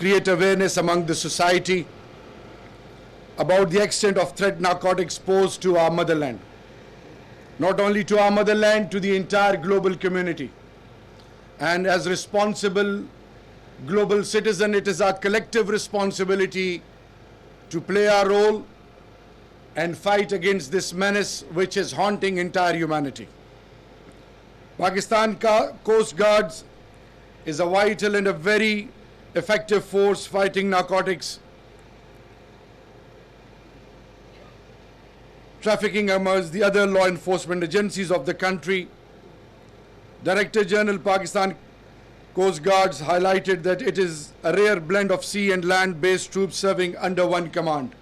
create awareness among the society about the extent of threat narcotics pose to our motherland. Not only to our motherland, to the entire global community. And as responsible global citizen, it is our collective responsibility to play our role and fight against this menace which is haunting entire humanity. Pakistan Coast Guards is a vital and a very effective force fighting narcotics trafficking amongst the other law enforcement agencies of the country. Director General Pakistan Coast Guards highlighted that it is a rare blend of sea and land-based troops serving under one command.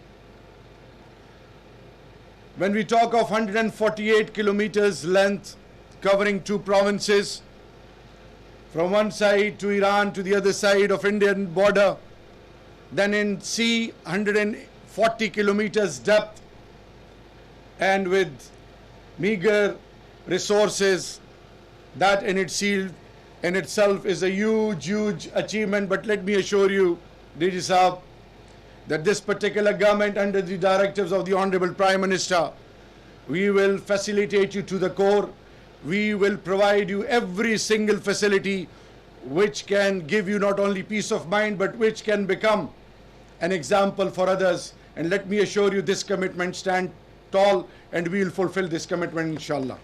When we talk of 148 kilometers length covering 2 provinces, from one side to Iran to the other side of Indian border, then in sea 140 kilometers depth, and with meager resources, that in itself is a huge achievement. But let me assure you, DG Saab, that this particular government, under the directives of the Honorable Prime Minister, we will facilitate you to the core. We will provide you every single facility which can give you not only peace of mind, but which can become an example for others. And let me assure you, this commitment stands tall, and we will fulfill this commitment, inshallah.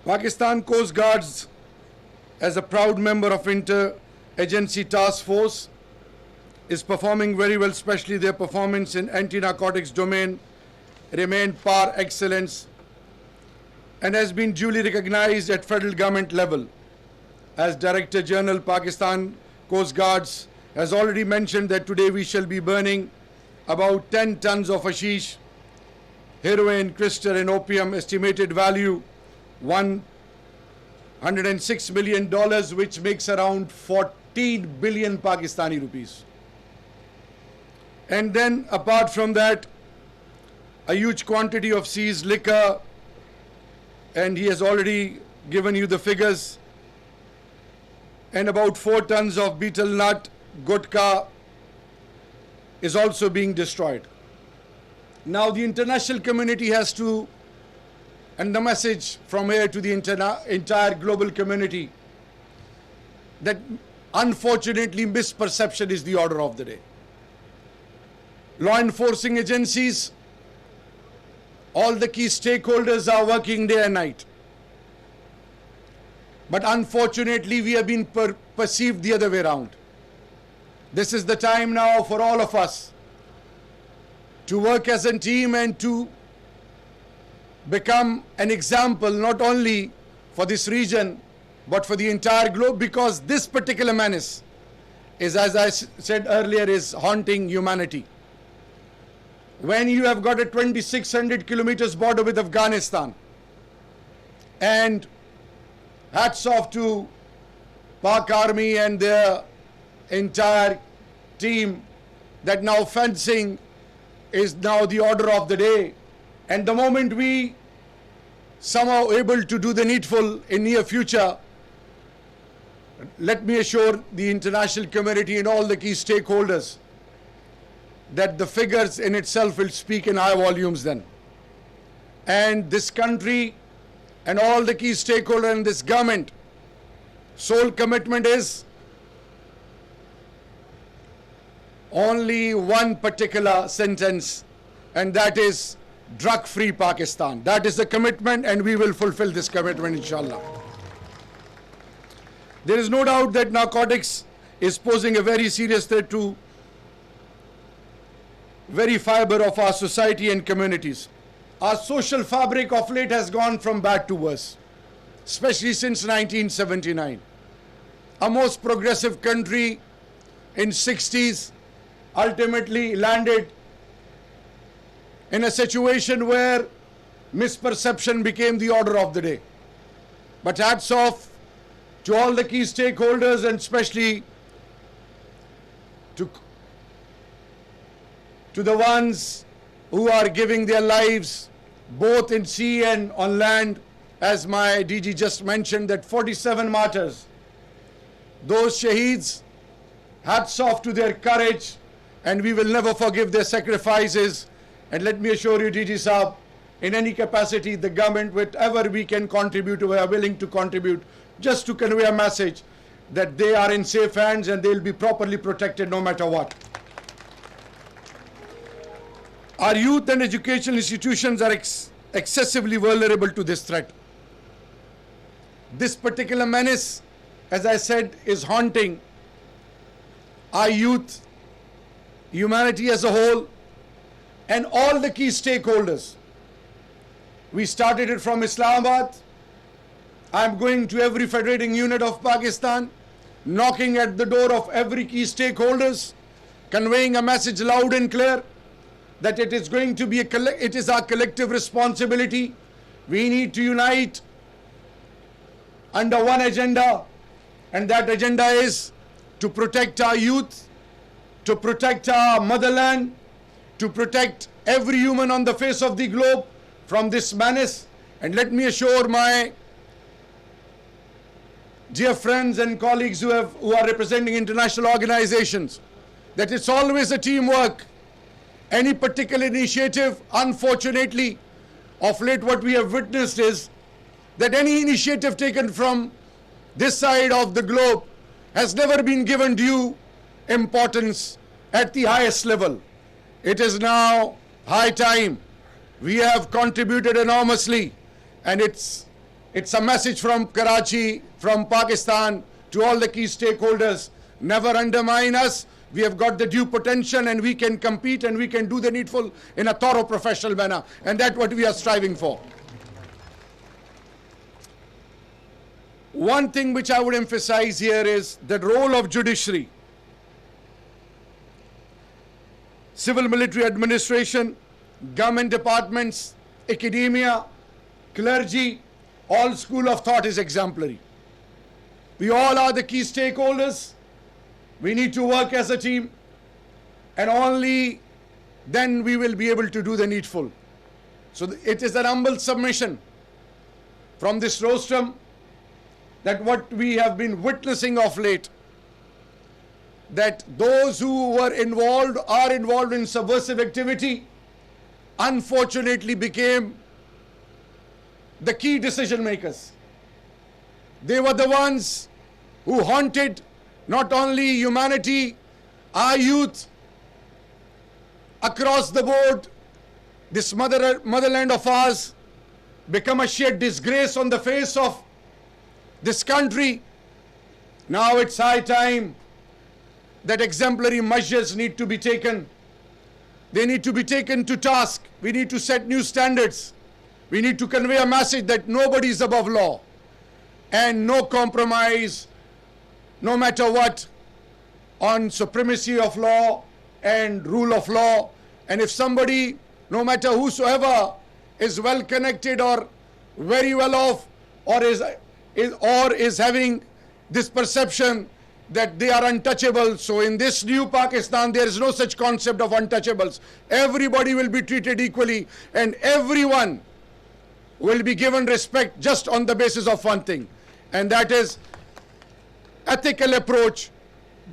Pakistan Coast Guards, as a proud member of Inter-Agency Task Force, is performing very well, especially their performance in anti-narcotics domain remain par excellence and has been duly recognized at federal government level. As Director General Pakistan Coast Guards has already mentioned, that today we shall be burning about 10 tons of hashish, heroin, crystal and opium, estimated value $106 million, which makes around 14 billion Pakistani rupees. And then apart from that, a huge quantity of seized liquor, and he has already given you the figures, and about 4 tons of betel nut, gutka, is also being destroyed. Now the international community has to, and the message from here to the entire global community, that unfortunately misperception is the order of the day. Law enforcing agencies, all the key stakeholders are working day and night. But unfortunately we have been perceived the other way around. This is the time now for all of us to work as a team and to become an example not only for this region but for the entire globe, because this particular menace is, as I said earlier, is haunting humanity. When you have got a 2,600 kilometers border with Afghanistan, and hats off to Pak Army and their entire team, that now fencing is now the order of the day, and the moment we somehow able to do the needful in near future, let me assure the international community and all the key stakeholders that the figures in itself will speak in high volumes then. And this country and all the key stakeholders in this government, sole commitment is only one particular sentence, and that is drug-free Pakistan. That is the commitment, and we will fulfill this commitment, inshallah. There is no doubt that narcotics is posing a very serious threat to very fiber of our society and communities. Our social fabric of late has gone from bad to worse, especially since 1979. A most progressive country in 60s ultimately landed in a situation where misperception became the order of the day. But hats off to all the key stakeholders, and especially to the ones who are giving their lives both in sea and on land. As my DG just mentioned, that 47 martyrs Those shaheeds, hats off to their courage, and we will never forgive their sacrifices. And let me assure you, DG Saab, in any capacity, the government, whatever we can contribute, we are willing to contribute, just to convey a message that they are in safe hands and they will be properly protected no matter what. Our youth and educational institutions are excessively vulnerable to this threat. This particular menace, as I said, is haunting our youth, humanity as a whole, and all the key stakeholders. We started it from Islamabad. I'm going to every federating unit of Pakistan, knocking at the door of every key stakeholders, conveying a message loud and clear that it is going to be it is our collective responsibility. We need to unite under one agenda, and that agenda is to protect our youth, to protect our motherland, to protect every human on the face of the globe from this menace. And let me assure my dear friends and colleagues who are representing international organizations that it's always a teamwork. Any particular initiative, unfortunately, of late what we have witnessed is that any initiative taken from this side of the globe has never been given due importance at the highest level. It is now high time. We have contributed enormously, and it's a message from Karachi, from Pakistan, to all the key stakeholders. Never undermine us. We have got the due potential, and we can compete, and we can do the needful in a thorough professional manner, and that's what we are striving for. One thing which I would emphasize here is the role of judiciary, civil military administration, government departments, academia, clergy. All school of thought is exemplary. We all are the key stakeholders. We need to work as a team, and only then we will be able to do the needful. So it is an humble submission from this rostrum that what we have been witnessing of late, that those who were involved, are involved in subversive activity, unfortunately became the key decision makers. They were the ones who haunted not only humanity, our youth, across the board. This motherland of ours become a sheer disgrace on the face of this country. Now it's high time that exemplary measures need to be taken. They need to be taken to task. We need to set new standards. We need to convey a message that nobody is above law, and no compromise, no matter what, on supremacy of law and rule of law. And if somebody, no matter whosoever, is well connected or very well off, or is having this perception that they are untouchable, so in this new Pakistan there is no such concept of untouchables. Everybody will be treated equally, and everyone will be given respect just on the basis of one thing, and that is ethical approach.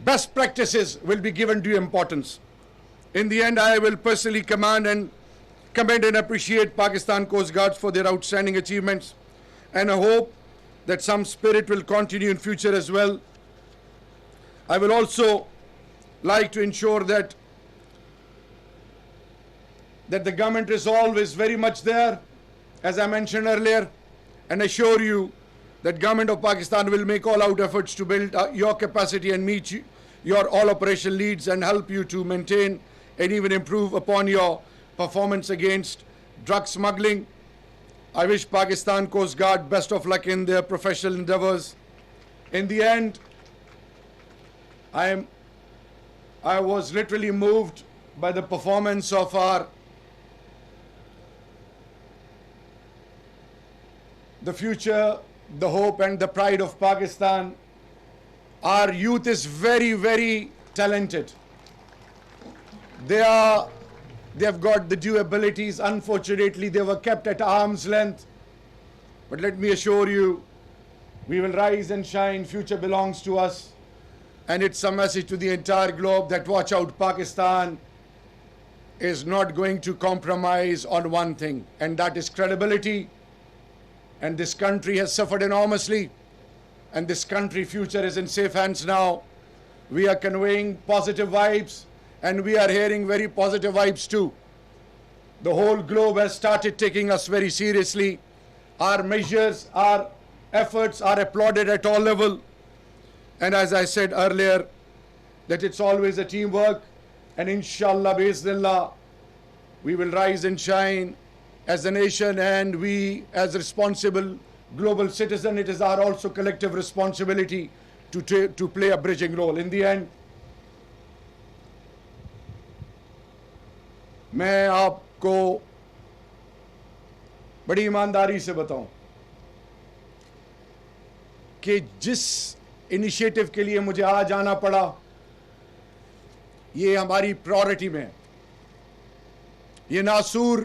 Best practices will be given due importance. In the end, I will personally commend and appreciate Pakistan Coast Guards for their outstanding achievements, and I hope that some spirit will continue in future as well. I will also like to ensure that the government resolve is very much there, as I mentioned earlier, and assure you that Government of Pakistan will make all out efforts to build your capacity and meet your all operational needs, and help you to maintain and even improve upon your performance against drug smuggling. I wish Pakistan Coast Guard best of luck in their professional endeavors. In the end, I was literally moved by the performance of the future, the hope and the pride of Pakistan. Our youth is very, very talented. They have got the due abilities. Unfortunately, they were kept at arm's length. But let me assure you, we will rise and shine. Future belongs to us. And it's a message to the entire globe that watch out, Pakistan is not going to compromise on one thing, and that is credibility. And this country has suffered enormously, and this country future is in safe hands now. We are conveying positive vibes, and we are hearing very positive vibes too. The whole globe has started taking us very seriously. Our measures, our efforts are applauded at all levels. And as I said earlier, that it's always a teamwork, and inshallah, biiznillah, we will rise and shine as a nation, and we as responsible global citizens, it is our also collective responsibility to play a bridging role. In the end, میں آپ کو بڑی ایمانداری سے بتاؤں کہ جس initiative کے لیے مجھے آج آنا پڑا یہ ہماری پرائورٹی میں ہے. یہ ناسور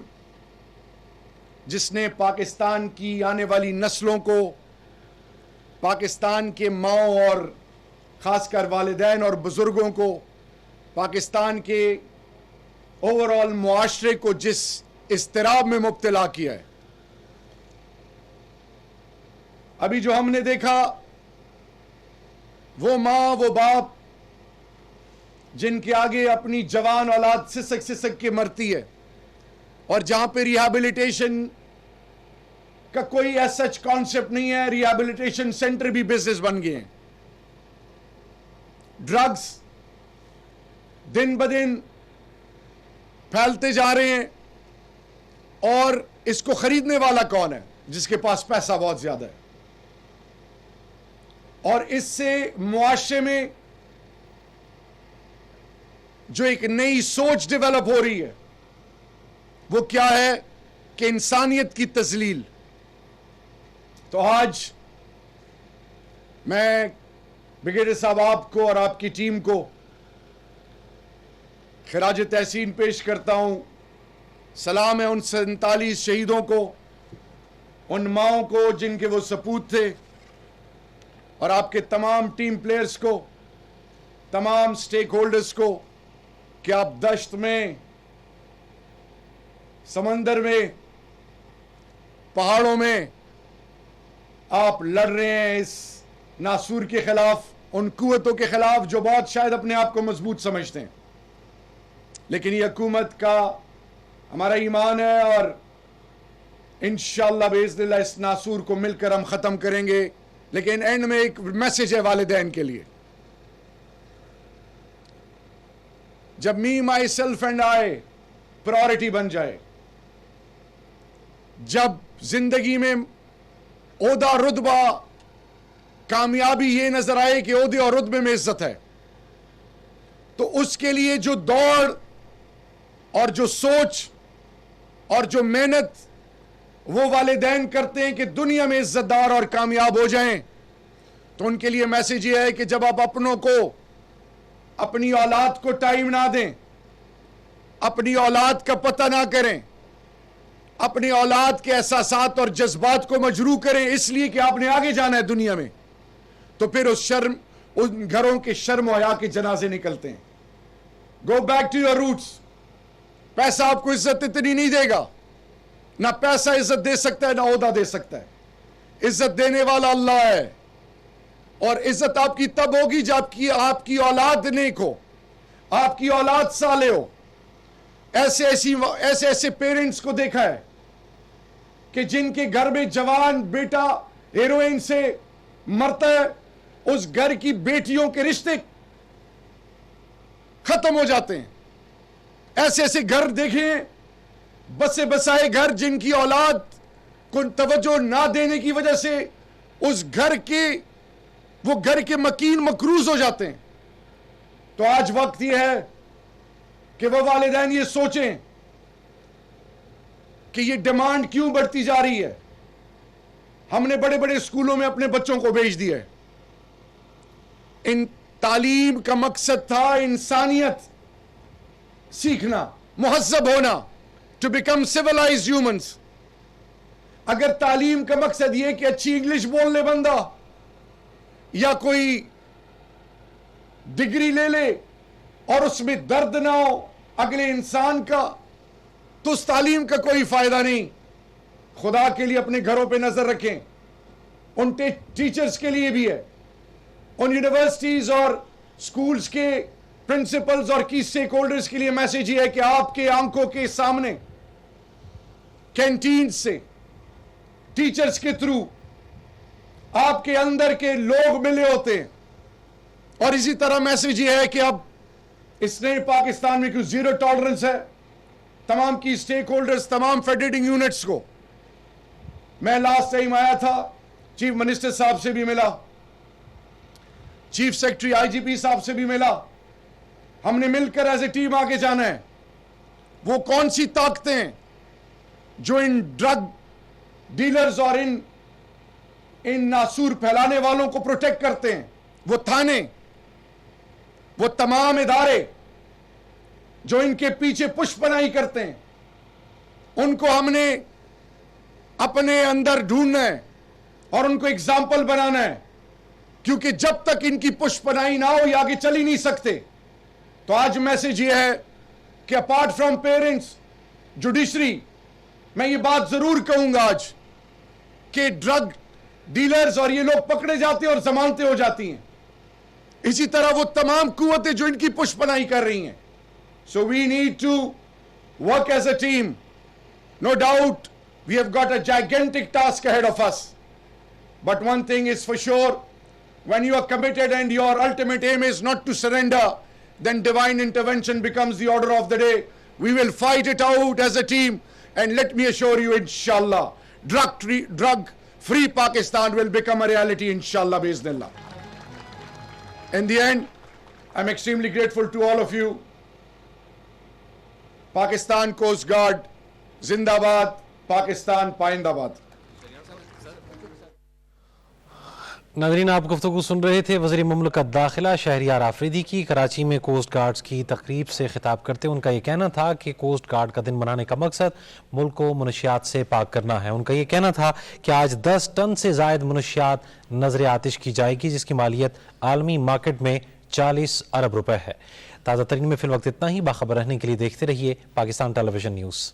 جس نے پاکستان کی آنے والی نسلوں کو، پاکستان کے ماؤں اور خاص کر والدین اور بزرگوں کو، پاکستان کے اوور آل معاشرے کو جس اضطراب میں مبتلا کیا ہے. ابھی جو ہم نے دیکھا وہ ماں وہ باپ جن کے آگے اپنی جوان اولاد سسک سسک کے مرتی ہے، اور جہاں پہ ریہیبلیٹیشن کا کوئی ایسا کانسیپٹ نہیں ہے. ریہیبلیٹیشن سینٹر بھی بزنس بن گئے ہیں. ڈرگز دن بدن پھیلتے جا رہے ہیں، اور اس کو خریدنے والا کون ہے؟ جس کے پاس پیسہ بہت زیادہ ہے. اور اس سے معاشرے میں جو ایک نئی سوچ ڈیولپ ہو رہی ہے وہ کیا ہے کہ انسانیت کی تذلیل. تو آج میں بریگیڈیئر صاحب آپ کو اور آپ کی ٹیم کو خراج تحسین پیش کرتا ہوں. سلام ہے ان 47 شہیدوں کو، ان ماؤں کو جن کے وہ سپوت تھے، اور آپ کے تمام ٹیم پلیئرز کو، تمام سٹیک ہولڈرز کو کہ آپ دشت میں، سمندر میں، پہاڑوں میں آپ لڑ رہے ہیں اس ناسور کے خلاف، ان قوتوں کے خلاف جو بہت شاید اپنے آپ کو مضبوط سمجھتے ہیں. لیکن یہ حکومت کا ہمارا ایمان ہے، اور انشاءاللہ باذن اللہ اس ناسور کو مل کر ہم ختم کریں گے. لیکن اینڈ میں ایک میسج ہے والدین کے لیے. جب me myself and I priority بن جائے، جب زندگی میں عہدہ رتبہ کامیابی یہ نظر آئے کہ عہدے اور رتبے میں عزت ہے، تو اس کے لیے جو دوڑ اور جو سوچ اور جو محنت وہ والدین کرتے ہیں کہ دنیا میں عزت دار اور کامیاب ہو جائیں، تو ان کے لیے میسج یہ ہے کہ جب آپ اپنوں کو، اپنی اولاد کو ٹائم نہ دیں، اپنی اولاد کا پتہ نہ کریں، اپنی اولاد کے احساسات اور جذبات کو مجروح کریں اس لیے کہ آپ نے آگے جانا ہے دنیا میں، تو پھر ان گھروں کے شرم و حیا کے جنازے نکلتے ہیں. Go back to your roots. پیسہ آپ کو عزت اتنی نہیں دے گا، نہ پیسہ عزت دے سکتا ہے، نہ عہدہ دے سکتا ہے. عزت دینے والا اللہ ہے، اور عزت آپ کی تب ہوگی جب آپ کی اولاد نیک ہو، آپ کی اولاد صالح ہو. ایسے پیرنٹس کو دیکھا ہے کہ جن کے گھر میں جوان بیٹا ہیروئن سے مرتا ہے، اس گھر کی بیٹیوں کے رشتے ختم ہو جاتے ہیں. ایسے گھر دیکھیں، بسے بسائے گھر جن کی اولاد کو توجہ نہ دینے کی وجہ سے اس گھر کے مکین مقروض ہو جاتے ہیں. تو آج وقت یہ ہے کہ وہ والدین یہ سوچیں کہ یہ ڈیمانڈ کیوں بڑھتی جا رہی ہے. ہم نے بڑے بڑے اسکولوں میں اپنے بچوں کو بھیج دیا ہے. ان تعلیم کا مقصد تھا انسانیت سیکھنا، مہذب ہونا، ٹو بیکم سیولائزڈ ہیومنس. اگر تعلیم کا مقصد یہ کہ اچھی انگلش بولنے بندہ، یا کوئی डिग्री ले ले और उसमें दर्द ना हो अगले इंसान का, तो उस तालीम का कोई फायदा नहीं। खुदा के लिए अपने घरों पे नजर रखें। उन टीचर्स के लिए भी है, उन यूनिवर्सिटीज और स्कूल्स के प्रिंसिपल्स और की स्टेक होल्डर्स के लिए मैसेज ये है कि आपके आंखों के सामने कैंटीन से टीचर्स के थ्रू आपके अंदर के लोग मिले होते हैं। और इसी तरह मैसेज ये है कि अब इस नए पाकिस्तान में कुछ जीरो टॉलरेंस है तमाम की स्टेक होल्डर्स, तमाम फेडरेटिंग यूनिट्स को। मैं लास्ट टाइम आया था, चीफ मिनिस्टर साहब से भी मिला, चीफ सेक्रेटरी आईजीपी साहब से भी मिला। हमने मिलकर एज ए टीम आगे जाना है। वो कौन सी ताकतें हैं जो इन ड्रग डीलर्स और इन नासूर फैलाने वालों को प्रोटेक्ट करते हैं, वो थाने, वो तमाम इदारे जो इनके पीछे पुष्पनाई करते हैं, उनको हमने अपने अंदर ढूंढना है और उनको एग्जाम्पल बनाना है। क्योंकि जब तक इनकी पुष्पनाई ना हो ये आगे चल ही नहीं सकते। तो आज मैसेज ये है कि अपार्ट फ्रॉम पेरेंट्स, जुडिशरी, मैं ये बात जरूर कहूंगा आज कि ड्रग डीलर्स और ये लोग पकड़े जाते हैं और जमानतें हो जाती हैं। इसी तरह वो तमाम कुव्वतें जो इनकी पुष्पनाई कर रही हैं। So we need to work as a team. No doubt we have got a gigantic task ahead of us, but one thing is for sure, when you are committed and your ultimate aim is not to surrender, then divine intervention becomes the order of the day. We will fight it out as a team, and let me assure you, inshallah, drug free Pakistan will become a reality, inshallah, biiznillah. In the end, I'm extremely grateful to all of you. Pakistan Coast Guard Zindabad, Pakistan Paindabad. नाज़रीन, आप गुफ्तगू सुन रहे थे वज़ीर मुमलकत दाखिला शहरियार आफरीदी की। कराची में coast guards की तकरीब से खिताब करते उनका ये कहना था कि कोस्ट गार्ड का दिन मनाने का मकसद मुल्क को मनशियात से पाक करना है। उनका ये कहना था कि आज 10 टन से ज़ायद मनशियात नजर आतिश की जाएगी, जिसकी मालियत आलमी मार्केट में 40 अरब रुपए है। ताज़ा तरीन में फिल वक्त इतना ही। बाखबर रहने के लिए देखते रहिए पाकिस्तान टेलीविजन न्यूज़।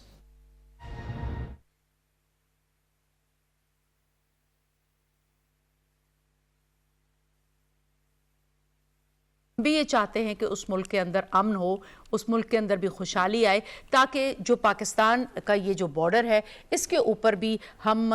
भी ये चाहते हैं कि उस मुल्क के अंदर अमन हो, उस मुल्क के अंदर भी खुशहाली आए, ताकि जो पाकिस्तान का ये जो बॉर्डर है इसके ऊपर भी हम